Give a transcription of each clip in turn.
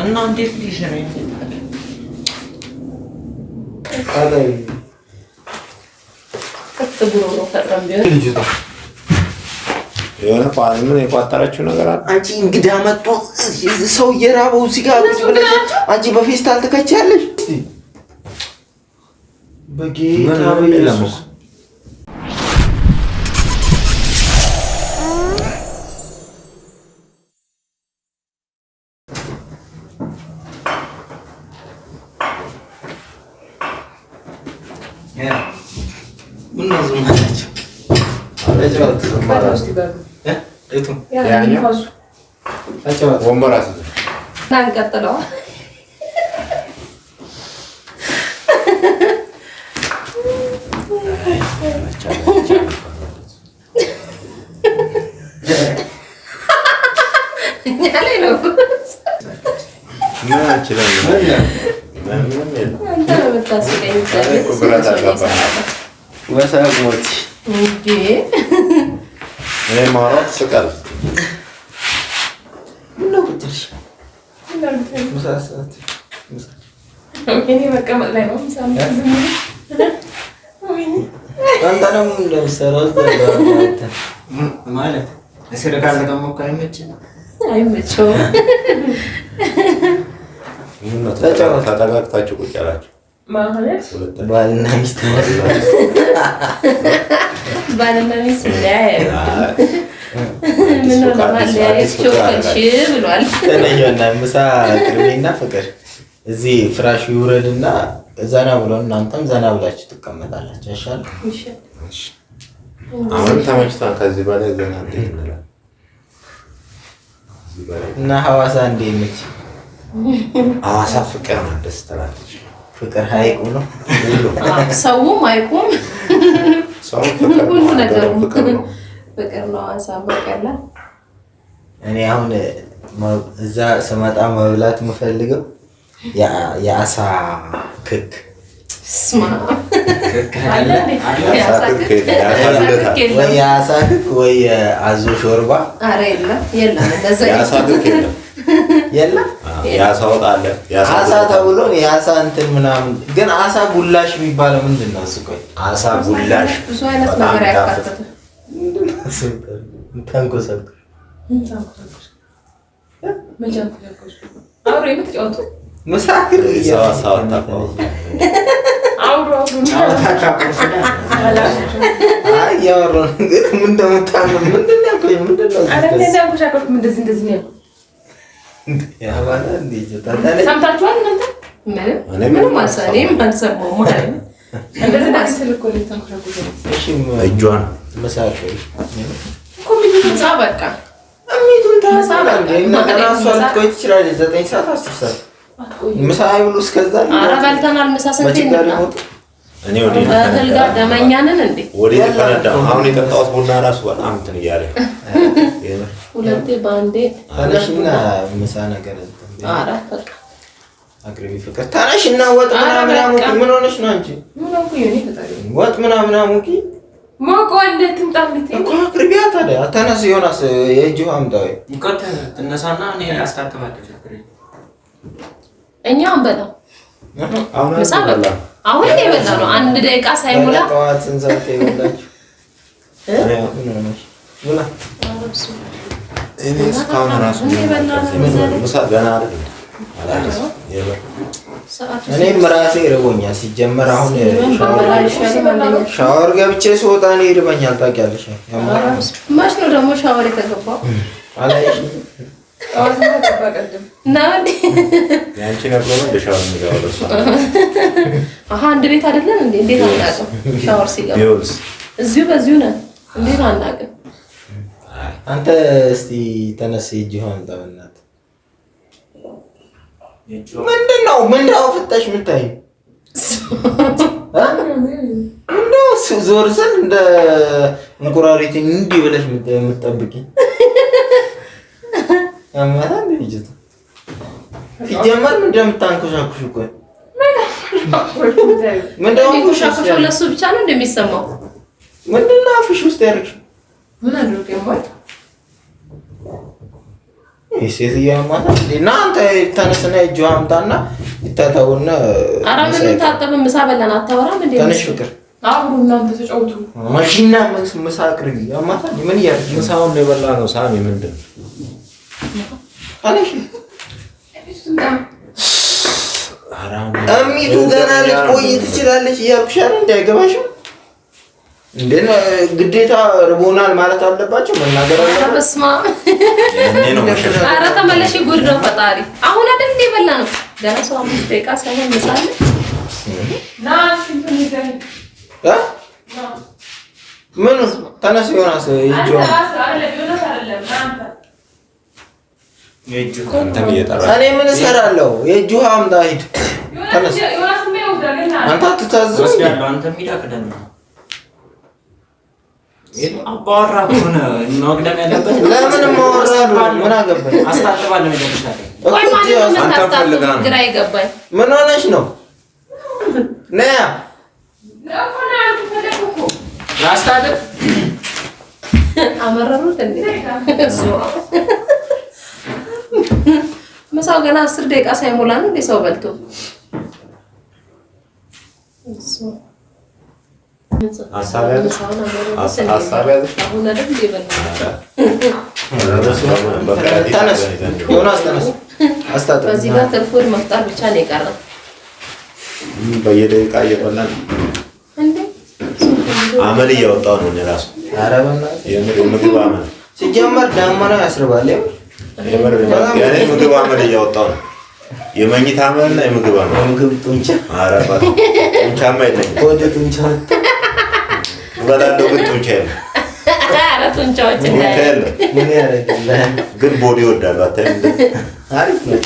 እና እንዴት ልጅ ነው አዳይ ከትብሮ ነው ፈራም ቢሆን ልጅ ነው የሆነ ቋን ምን የቋጠረችው ነገር አለ። አንቺ እንግዳ መጥቶ ሰው እየራበው እዚህ ጋር አንቺ በፌስታል ተከቻለሽ። በጌታ በኢየሱስ ምን ነው ዝም አላችሁ? ወንበራስ ናንቀጥለው ያለኝ ነው ወሳሞት እንዴ ማውራት ስቀር ነው ብትልሽ ሙሳሳት እኔ መቀመጥ ላይ ነው ሳምንት አንተ ነው እንደምሰራው ማለት እስር ካለ ከሞካ አይመቸው ተጠጋግታችሁ ቁጭ ያላችሁ ማለት ባልና ሚስት ባልና ሚስት ምን ነው ለማለያየት ቾከሽ ብሏል። ተነየና ምሳ ቅርቤና ፍቅር እዚህ ፍራሽ ይውረድና ዘና ብሎ እናንተም ዘና ብላችሁ ትቀመጣላችሁ። ያሻል አሁን ተመችቷን ከዚህ በላይ ዘና እንላለን። እና ሐዋሳ እንዴት ነች? ሐዋሳ ፍቅር ነው፣ ደስ ትላለች። ፍቅር ሀይቁ ነው ሰውም አይቁም ሰው ፍቅር ሁሉ ነገር ፍቅር ነው። ፍቅር ነው ሐዋሳ በቀላ። እኔ አሁን እዛ ስመጣ መብላት የምፈልገው የአሳ ክክ ስማ አለ ወይ የአሳ ክክ ወይ አዞ ሾርባ። ኧረ የለም እንደዛ የአሳ ክክ የለም የአሳ ወጥ አለ። አሳ ተብሎ የአሳ እንትን ምናምን ግን አሳ ጉላሽ የሚባለው ምንድን ነው? እሱ ቆይ አሳ ጉላሽ ብዙ አይነት ነገር ያካተተ ተንኮሰብ መሳክር ሰው ታውቀው ያወራው ግን ምን እንደምታምር ምንድን ነው ቆይ ምንድን ነው እንደዚህ ነው ያባላ እንዴ ታታለ ሰምታችኋል እናንተ? ምንም አልሰማሁም ማለት ነው። እንደዚህ ነው እጇን መሳክር ኮሚኒቲ በቃ አሚቱን ታሳባለ እና ራሱ አልቆይ ትችላለች 9 ሰዓት 10 ሰዓት ምሳ አይብሉ እስከዛ ኧረ በልተናል። ምሳ ሰንቴ ነው እኔ ወዴ ህልጋ ደመኛንን እንዴ ወዴ ተፈነዳ። አሁን የጠጣሁት ቡና ራሱ በጣም እንትን እያለ ሁለቴ ባንዴ ታነሽና ምሳ ነገር ኧረ በቃ አቅርቢ ፍቅር ታነሽና ወጥ ምናምን አሙቂ። ምን ሆነሽ ነው አንቺ? ምን ነው የኔ ፈጣሪ ወጥ ምናምን አሙቂ ማቆለ ትምጣልኝ እኮ አቅርቢያ። ታዲያ ተነስ ዮናስ የእጁ አምጣው እንቆት ተነሳና እኔ አስታጥባለሁ። እኛም በጣም አሁን አሁን የበላ ነው 1 ደቂቃ ሳይሞላ ጠዋት እንዛት ይወላችሁ ሙላ እኔ እስካሁን ራሱ ምሳ ገና አይደል? እኔም ራሴ ይርቦኛል ሲጀመር። አሁን ሻወር ገብቼ ስወጣ እኔ ይርበኛል ታውቂያለሽ። ማሽ ነው ደግሞ ሻወር የተገባው አላይሽ ያንቺ ነበር ነው ሻወር የሚገባው ለሷ። አንድ ቤት አይደለም እንዴ? እንዴት አናውቅም? ሻወር ሲገባ እዚሁ በዚሁ ነው። እንዴት አናውቅም? አንተ እስቲ ተነስ ሂጂ ሆን ተበናት ምንድነው? ምንድነው ፍተሽ ምታይ? ምንድነው ዞር ስል እንደ እንቁራሪት እንዲህ ብለሽ የምትጠብቂ አማራ ልጅት ሲጀመር ምንድነው የምታንኮሻኩሽ? እኮ ምንድነው ኮሻኮሽ ለሱ ብቻ ነው እንደሚሰማው? ምንድነው አፍሽ ውስጥ ያደርግሽ? ምን አድርገው ማለት ሴትዮዋ ማታ እና አንተ ተነስና እጅ አምጣና ይታጠቡና ኧረ ምን ታጠብ ምሳ በላን አታወራም እንዴ? ተነሽ ፍቅር አሁን እናንተ ተጫውቱ። ማሽና ምሳ አቅርቢ። ያማታ ምን ያርግ? ምሳውን ነው የበላነው። ሳሚ ምንድን ነው? ተነሽ እሚቱ ገና ልትቆይ ትችላለች እያልኩሽ አይደል? እንዳይገባሽም እንዴ ግዴታ ርቦናል ማለት አለባቸው መናገር አለባቸው። በስማ ኧረ ተመለሽ። ጉድ ነው ፈጣሪ። አሁን አይደል እንደ በላ ነው ገና 5 ደቂቃ ሳይሆን ምሳሌ ምን ተነስ ዮናስ አንተም እየጠራህ እኔ ምን እሰራለሁ? የእጅ ውሃ አምጣ ሂድ። ተነስ አንተ አትታዘዝ። አንተ የሚዳቅደን ነው አባወራ ሆነ መቅደም ያለበት ለምን ማወራ ምን አገባኝ? አስታጥባለሁ ይደርሻል። ቆይ ማን ነው የምታስታጥበው? ግራ ይገባኝ። ምን ሆነሽ ነው? ነያ ላስታጥብ አመረሩት እንዴ? ምሳው ገና 10 ደቂቃ ሳይሞላ ነው እንዴ ሰው በልቶ? በዚህ ጋር ትርፉን መፍጠር ብቻ ነው የቀረው። በየደቂቃ እየበላን አመል እያወጣሁ ነው እራሱ። ኧረ በእናትህ የምግብ አመል ሲጀመር ዳመና ያስርባል። ያኔ ምግብ አመል እያወጣሁ ነው። የመኝታ አመልና የምግብ አመል ምግብ ጡንቻ አረባት ጡንቻማ የለኝም። ወደ ጡንቻ እበላለሁ ግን ጡንቻ የለም። ኧረ ጡንቻዎች ምን ያደርግልሃል? ግን ቦዲ እወዳለሁ። አታይም? አሪፍ ነው።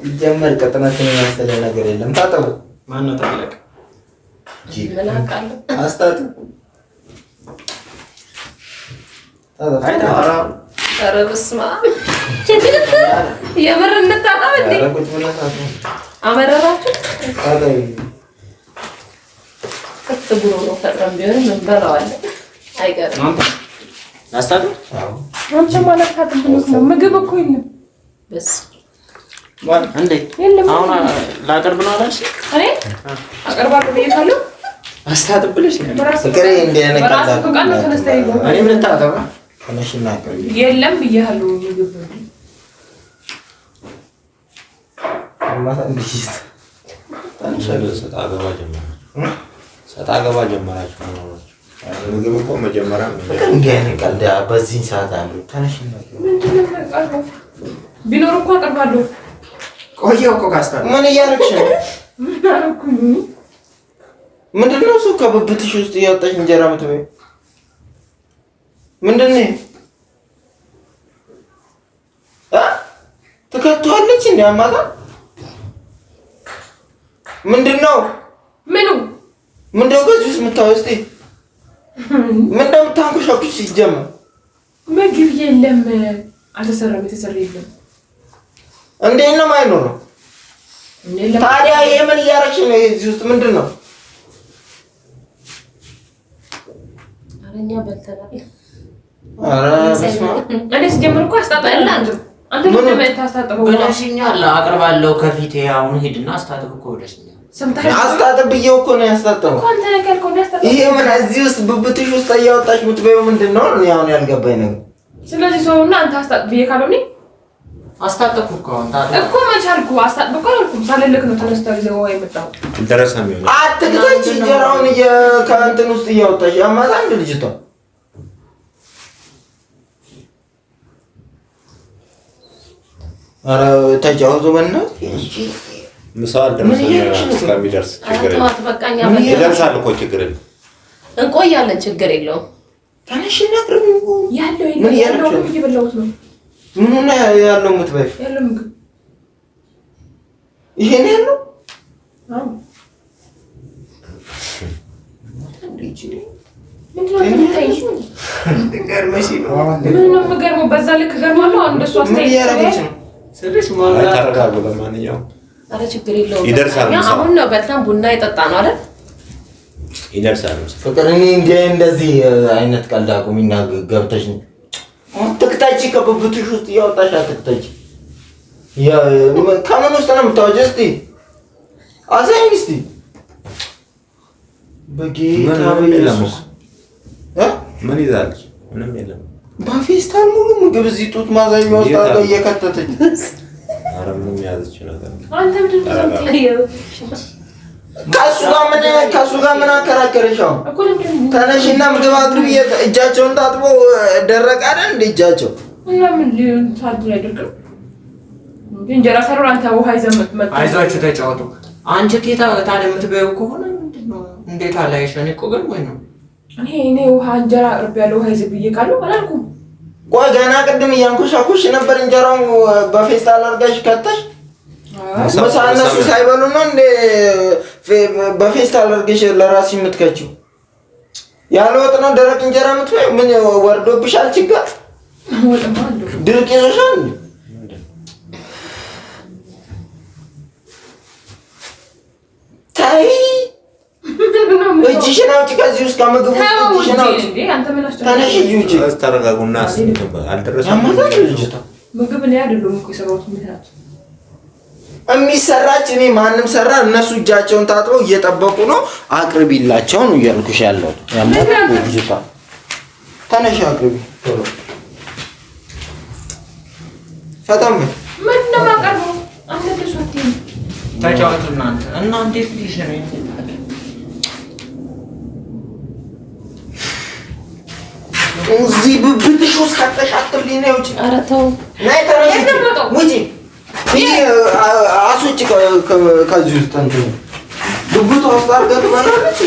ሲጀመር ቅጥነትን የመሰለ ነገር የለም። ታጠቡ። ማነው ታለቀ? ምን አውቃለሁ? አስታጥብ። ኧረ በስመ አብ የምር እንታጠብ እንዴ? አመረራችሁ? ከፍ ብሎ ነው ፈጥረን ቢሆን ምን በላዋለን አይገርም። ላስታጥብ? አንቺ ማለት ታጥብሉት ነው። ምግብ እኮ የለም። በስ እንዴ አሁን ላቀርብ ነው አላልሽ? እኔ አቀርባለሁ ብዬሻለሁ። አስታጥብልሽ ፍቅሬ እንደ በራስ ፈቃድ ነው ተነስተህ ይገባ። እኔ ምን ታጠባ? ተነሽና አቅርቢ። የለም ብዬሻለሁ ምግብ ሰጣ ገባ ጀመራችሁ። ምግብ እኮ መጀመሪያ ቀልድ በዚህን ሰዓት አሉ። ተነሽና ቢኖር እኮ አቀርባለሁ። ቆየሁ እኮ ካስታጠብ። ምን እያደረግሽ ነው? ምን አደረኩኝ? ምንድን ነው እሱ ከብብትሽ ውስጥ እያወጣሽ እንጀራ የምትበይው? ምንድን ነው ትከቷለች? እንደ አማታ ምንድን ነው ምንድነው በዚህ ውስጥ የምታወው? እስኪ ምንድነው የምታንኮሻኩሽ? ሲጀመር ምግብ የለም፣ አልተሰራም። የተሰራ የለም። እንዴት ነው የማይኖረው? ታዲያ ይሄ ምን እያደረግሽ ነው? እዚህ ውስጥ ምንድን ነው? አረኛ በልተናል። ኧረ በስመ አብ። እኔ ሲጀምር እኮ አስታጥባለሁ። አንተ ምን ታስታጥበው? ብለሽኛል። አቀርባለሁ ከፊቴ። አሁን ሂድና አስታጥብ እኮ ብለሽኛል። አስታጥብ ብዬሽ እኮ ነው ያስታጥበው። ይሄ ምን እዚህ ውስጥ ብብትሽ ውስጥ እያወጣሽ የምትበይው ምንድን ነው? እኔ አሁን ያልገባኝ ነገር። ስለዚህ ሰውና አንተ አስታጥብ ብዬሽ ካልሆነ አስታጥብኩ እኮ አሁን እኮ መቻልኩ አስታጥብ እኮ አልኩም። ሳልልክ ነው ተነስተህ ይዘው የመጣው። ኢንተረሰም ይሆናል። አትክተች እንጀራውን ከእንትን ውስጥ እያወጣሽ ያማታ አንድ ልጅቷ ኧረ ተጫወቱ በእናትህ። ምሳው አልደረሰም። እስከሚደርስ ችግር የለም። ይደርሳል እኮ ችግር የለም። እንቆያለን፣ ችግር የለውም። ተነሽና አቅርቢ። ያለው ምን እያደረግሽ ነው? እየበላሁት ነው። ምኑ ነው ያለው የምትበይው? ያለው ምግብ ይሄ ነው ያለው? አዎ። ምንድነው የምታይሽ? ትገርመሽ ነው። ምን ነው የምገርመው? በዛ ልክ ገርማለሁ። አንድ እሷ ምን እያደረገች ነው? ስልሽ ተረጋጉ። ለማንኛውም ኧረ ችግር የለውም። ይደርሳል። አሁን ነው በጣም ቡና የጠጣ ነው አይደል? ይደርሳል። ፍቅር እኔ እንደዚህ አይነት ቀልድ አቁሚና ገብተሽ ትክታች። ከብብትሽ ውስጥ እያወጣሽ አትክታች። ከምን ውስጥ ነው የምታወጪው? እስኪ አሳይኝ እስኪ። በጌታ ምን ይዛለች? ምንም የለም። በፌስታል ሙሉ ምግብ እዚህ ጡት ማዛኛ ውስጥ አድርጋ እየከተተች። ኧረ ምንም የያዘችው ነገር አንተ ምንድን ነው ከእሱ ጋር ምን አከራከረሽ? አሁን ተነሽና ምግብ አቅርቢ። እጃቸውን ታጥቦ ደረቅ አይደል እንደ እጃቸው እና ምን ሊሆን ታድያ አይደርግም። እንጀራ ሰሩ አንተ ውሃ ይዘህ መጣ። አይዟችሁ ተጫወቱ። አንቺ ኬታ ታዲያ የምትበይው ከሆነ ምንድነው? እንዴት አላየሽ? እኔ እኮ ግን ወይ ነው እኔ ውሃ እንጀራ አቅርቢ ያለው ውሃ ይዘህ ብዬሽ ካለው አላልኩም። ቆይ ገና ቅድም እያንኮሻኮሽ ነበር። እንጀራውን በፌስታል አድርጋሽ ከተሽ ምሳ እነሱ ሳይበሉ ነው እንደ በፌስታል አድርገሽ ለራስሽ የምትከቺው? ያለ ወጥ ነው ደረቅ እንጀራ የምትበይው? ምን ወርዶብሻል? ችግር ድርቅ ይዞሻል? ታይ እጅሽን አውጪ ከዚህ ውስጥ ከምግቡ እጅሽን አውጪ። ተነሽ እዩጂ። ተረጋጉና አልደረሰም ምግብ ነው አይደለም እኮ የሰራሁት ምክንያት የሚሰራች እኔ ማንም ሰራ እነሱ እጃቸውን ታጥበው እየጠበቁ ነው። አቅርቢላቸው ነው እያልኩሽ ያለው። ያማታ ልጅታ ተነሽ አቅርቢ ቶሎ ፈጣን ምን ነው ማቀርበው? አንተ ደሶቲ ተጫወቱ እናንተ እንዴት ልጅ ነው እዚህ ብብትሽ ውስጥ ከተሽ አትብሊኝ ነው ውጪ። ኧረ ተው ነይ ተነሽ ውጪ። አስወጪ ከዚህ ውስጥ እንትን ብብቷ ውስጥ አድርጋ ትበላለች።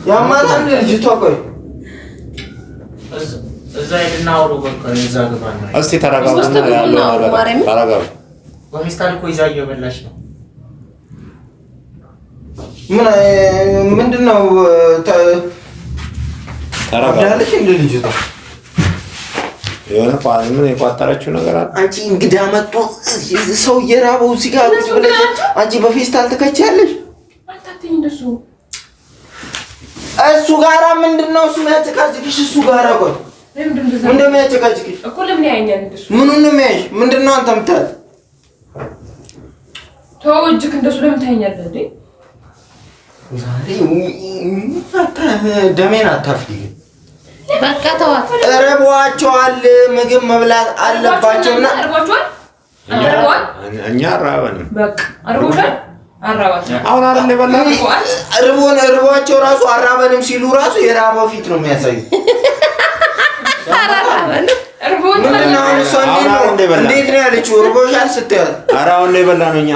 ያማታል ልጅቷ። ቆይ እዛ ሄድና አውሩ በቃ እዛ ገባ ነው። እስቲ ተረጋጉና ያለው ነገር ተረጋጉ። በፌስታል እኮ ይዛ እየበላች ነው። ምንድነው ተረጋጋለች እንደ ልጅቷ የሆነ ምን የቋጠረችው ነገር አለ። አንቺ እንግዳ መጥቶ ሰው እየራበው እዚህ ጋር ቁጭ ብለሽ አንቺ በፌስታል ትከቻለሽ። አታተኝ እንደሱ እሱ ጋራ ምንድነው እሱ የሚያጨቃጭቅሽ? እሱ ጋራ ቆይ ምንድነው የሚያጨቃጭቅሽ እኮ? ለምን ያየኛል እንደሱ? ምኑን ነው የሚያይሽ? ምንድነው አንተ የምታያት? ተው እጅክ እንደሱ ለምን ታየኛለህ እንዴ? ዛሬ ደሜን አታፍሪ። በቃ ተዋት። እረቧቸዋል። ምግብ መብላት አለባቸውና እኛ አራበንም። በቃ አርቦሻል። አራባቸው አሁን አይደል የበላን? እርቧቸው ራሱ አራበንም ሲሉ ራሱ የራበው ፊት ነው የሚያሳዩት። እንዴት ነው ያለችው? እርቦሻል ስትያት ኧረ አሁን ነው የበላነው እኛ።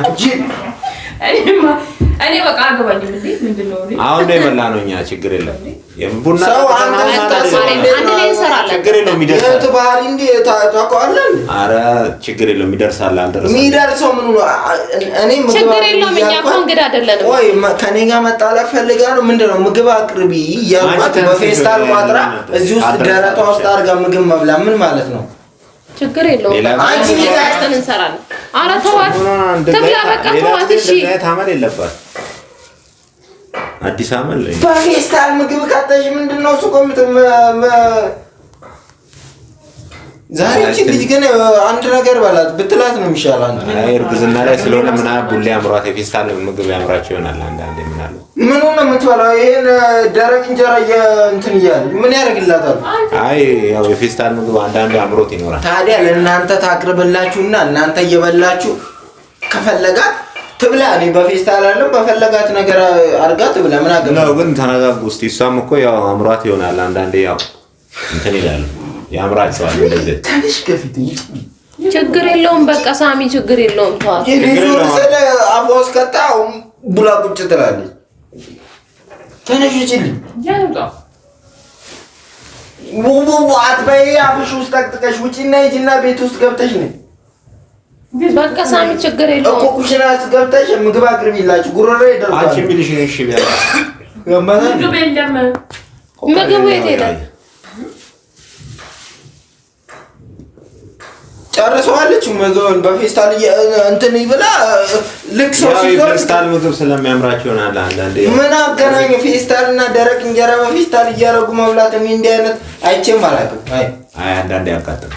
እኔ በቃ አገባኝም እንዴ ምንድነው? አሁን ነው የበላነው እኛ። ችግር የለም። የቡና አንድ ላይ እንሰራለን። ችግር የለውም ይደርሳል። የት ባህሪ እንዴ ታውቀዋለህ? ኧረ ችግር የለውም ይደርሳል። አልደረሰም። የሚደርሰው ምን ነው? እኔ ምግብ ችግር የለውም። እኛ እኮ እንግዳ አይደለንም። ወይ ከኔ ጋር መጣላት ፈልጋ ነው? ምንድነው ምግብ አቅርቢ እያልኳት በፌስታል ቋጥራ እዚህ ውስጥ ደረቷ ውስጥ አድርጋ ምግብ መብላ ምን ማለት ነው? ችግር የለውም። አንቺ ሊጋስተን እንሰራለን። ኧረ ተዋት ትብላ በቃ ተዋት። እሺ ታመል የለባት አዲስ አመል ላይ በፌስታል ምግብ ካተሽ ምንድነው እሱ ቆምት ዛሬ ልጅ ግን አንድ ነገር በላት ብትላት ነው የሚሻለው። አይ እርግዝና ላይ ስለሆነ ምና ቡሌ አምሯት የፌስታል ምግብ ያምራቸው ይሆናል። አንዳንዴ ምን አለ ምን ነው የምትበላው? ይሄን ደረቅ እንጀራ እንትን እያለ ምን ያደርግላታል? አይ ያው የፌስታል ምግብ አንዳንዴ አምሮት ይኖራል። ታዲያ ለእናንተ ታቅርብላችሁና እናንተ እየበላችሁ ከፈለጋት ትብላ። እኔ በፌስታል አለም በፈለጋት ነገር አድርጋ ትብላ። ምን አገባ ነው ግን ተነጋጉ እስቲ። እሷም እኮ ያው አምሯት ይሆናል። አንዳንዴ ያው እንትን ይላል ያምራቸዋል። እንደዚህ ታዲሽ ከፊት ችግር የለውም። በቃ ሳሚ ችግር የለውም። ተዋት። የሌዞር ስለ አቦስ ከታው ቡላ ቁጭ ትላለች። ተነሽልኝ ያንጣ ውቡ አትበይ። አፍሽ ውስጥ ጠቅጥቀሽ ውጪና ሂጂና ቤት ውስጥ ገብተሽ ነይ። በቃ ሳሚ ችግር የለውም እኮ ኩሽና ውስጥ ገብተሽ ምግብ አቅርቢላችሁ። ጉሮሮ ይደርሳል። አንቺ የሚልሽ እሺ ቢያል ምግብ የለም። ምግቡ የት ሄደ? ጨርሰዋለች። ምግቡን በፌስታል እንትን ይብላ። ልክ ሰው ሲዞር ፌስታል ምግብ ስለሚያምራቸው ይሆናል። አንዳንዴ ምን አገናኝ ፌስታል እና ደረቅ እንጀራ በፌስታል እያደረጉ መብላት? እኔ እንዲህ አይነት አይቼም አላውቅም። አይ አንዳንዴ ያቃጥል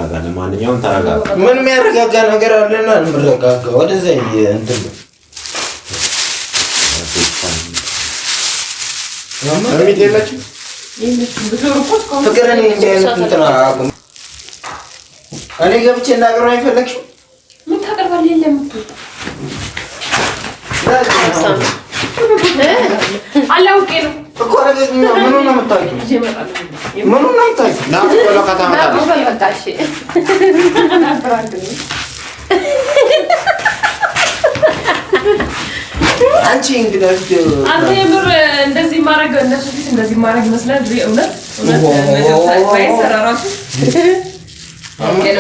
ተረጋጋ። ለማንኛውም ተረጋጋ። ምን የሚያረጋጋ ነገር አለና እንረጋጋ። ወደዛ እንትን እርሚት የለችም ፍቅርን እንጂ እንትን አቁም። እኔ ገብቼ እናገር አይፈለግሽም? ምን ታቀርባለህ? የለም አላውቄ ነው እኮ ምኑን ነው የምታውቂው? ምኑን ነው የምታውቂው? ና ቆሎ ከተማታለሽ አንቺ እንግዲህ አንተ የምር እንደዚህ ማድረግ እነሱ ፊት እንደዚህ ማድረግ ይመስላል። እውነት ራሱ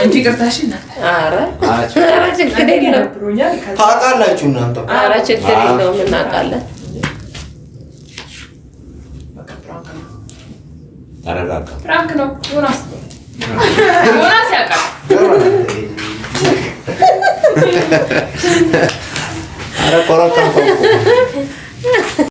እንጂ ቅርታሽ ታውቃላችሁ እናንተ። ኧረ ችግር የለውም እናውቃለን። ተረጋጋ። ፍራንክ ነው ዮናስ ያውቃል። ኧረ ኮረብታ